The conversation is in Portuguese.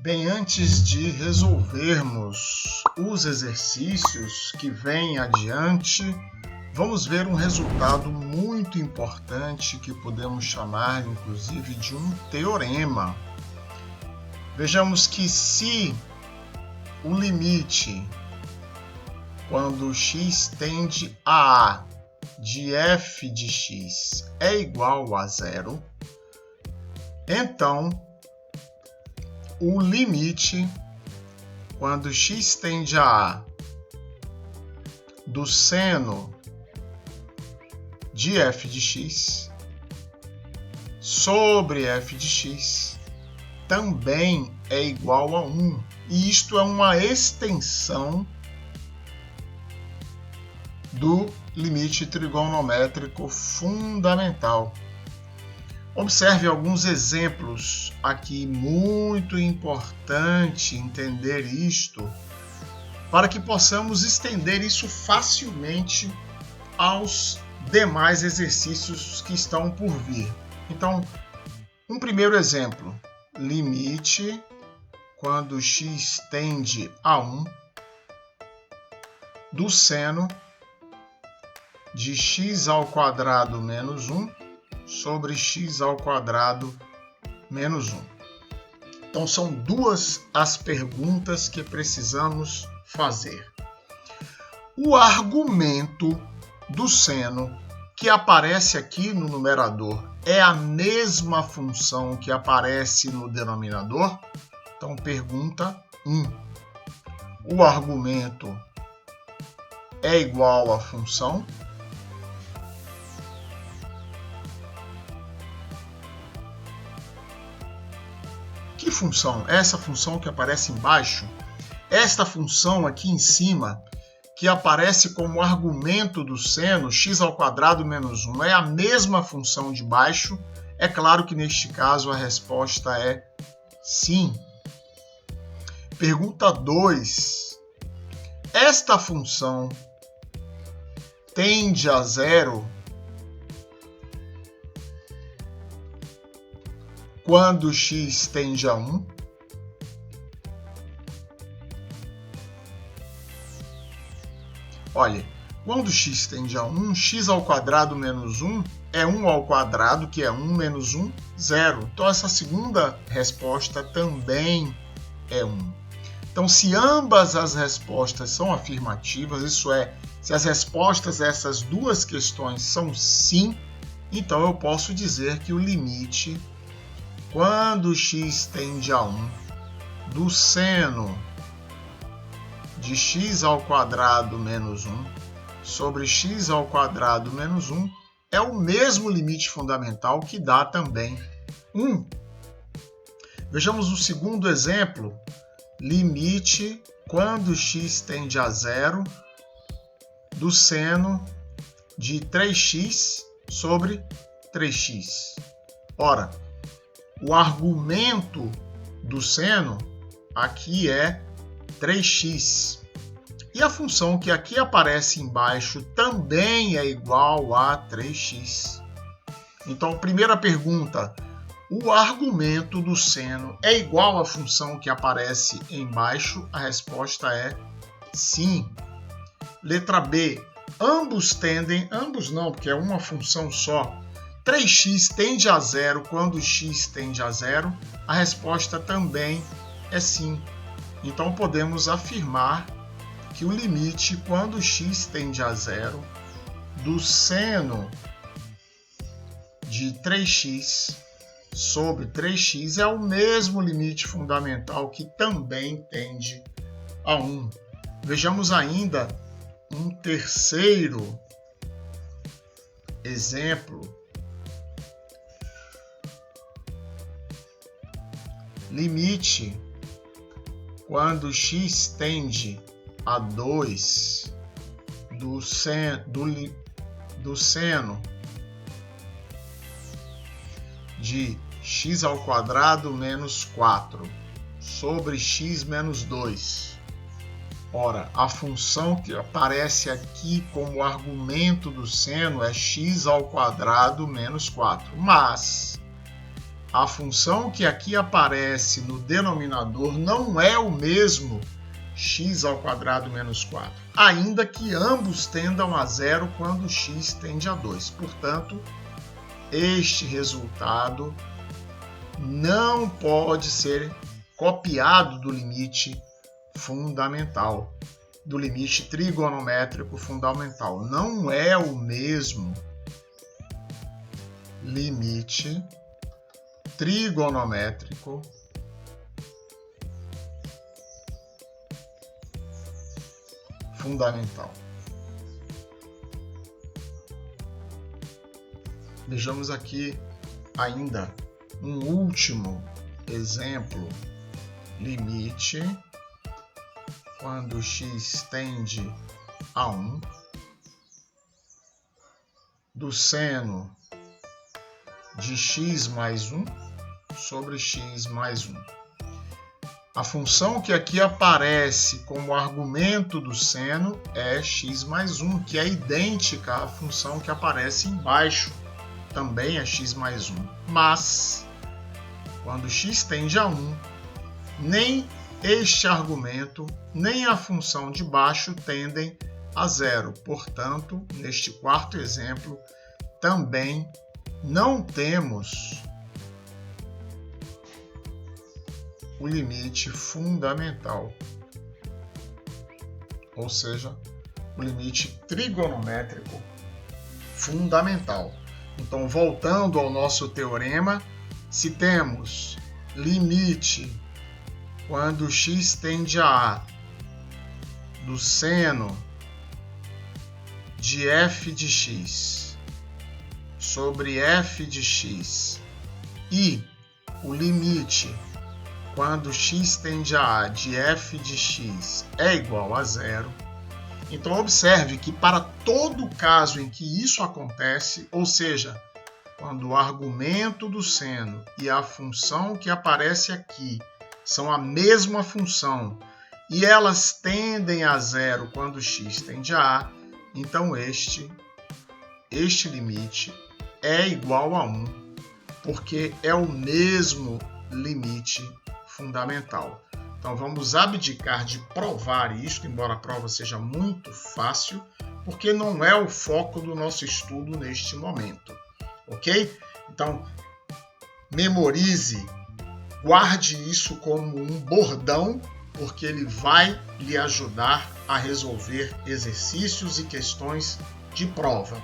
Bem, antes de resolvermos os exercícios que vêm adiante, vamos ver um resultado muito importante que podemos chamar, inclusive, de um teorema. Vejamos que se o limite, quando x tende a A de f de x é igual a zero, então o limite, quando x tende a A do seno de f de x sobre f de x também é igual a 1. E isto é uma extensão do limite trigonométrico fundamental. Observe alguns exemplos aqui, muito importante entender isto, para que possamos estender isso facilmente aos demais exercícios que estão por vir. Então, um primeiro exemplo, limite quando x tende a 1 do seno de x ao quadrado menos 1 sobre x ao quadrado menos 1. Então, são duas as perguntas que precisamos fazer. O argumento do seno que aparece aqui no numerador é a mesma função que aparece no denominador? Então, pergunta 1. O argumento é igual à função? Que função? Essa função que aparece embaixo? Esta função aqui em cima, que aparece como argumento do seno, x ao quadrado menos 1, é a mesma função de baixo? É claro que neste caso a resposta é sim. Pergunta 2. Esta função tende a zero quando x tende a 1? Olha, quando x tende a 1, x ao quadrado menos 1 é 1 ao quadrado, que é 1 menos 1, 0. Então, essa segunda resposta também é 1. Então, se ambas as respostas são afirmativas, isso é, se as respostas a essas duas questões são sim, então eu posso dizer que o limite quando x tende a 1 do seno de x ao quadrado menos 1 sobre x ao quadrado menos 1 é o mesmo limite fundamental que dá também 1. Vejamos o segundo exemplo. Limite quando x tende a zero do seno de 3x sobre 3x. Ora, o argumento do seno aqui é 3x. E a função que aqui aparece embaixo também é igual a 3x. Então, primeira pergunta, o argumento do seno é igual à função que aparece embaixo? A resposta é sim. Letra B, ambos não, porque é uma função só. 3x tende a zero quando x tende a zero? A resposta também é sim. Então, podemos afirmar que o limite quando x tende a zero do seno de 3x sobre 3x é o mesmo limite fundamental que também tende a 1. Vejamos ainda um terceiro exemplo. Limite quando x tende a 2 do seno de x ao quadrado menos 4 sobre x menos 2. Ora, a função que aparece aqui como argumento do seno é x ao quadrado menos 4. Mas a função que aqui aparece no denominador não é o mesmo x² menos 4, ainda que ambos tendam a zero quando x tende a 2. Portanto, este resultado não pode ser copiado do limite fundamental, do limite trigonométrico fundamental. Não é o mesmo limite trigonométrico fundamental. Vejamos aqui ainda um último exemplo. Limite quando x tende a 1 do seno de x mais 1 sobre x mais 1. A função que aqui aparece como argumento do seno é x mais 1, que é idêntica à função que aparece embaixo, também é x mais 1. Mas, quando x tende a 1, nem este argumento, nem a função de baixo tendem a zero. Portanto, neste quarto exemplo, também não temos o limite fundamental, ou seja, o limite trigonométrico fundamental. Então, voltando ao nosso teorema, se temos limite quando x tende a do seno de f de x sobre f de x e o limite quando x tende a de f de x é igual a zero, então observe que para todo caso em que isso acontece, ou seja, quando o argumento do seno e a função que aparece aqui são a mesma função e elas tendem a zero quando x tende a A, então este limite é igual a 1, porque é o mesmo limite fundamental. Então vamos abdicar de provar isto, embora a prova seja muito fácil, porque não é o foco do nosso estudo neste momento, ok? Então memorize, guarde isso como um bordão, porque ele vai lhe ajudar a resolver exercícios e questões de prova.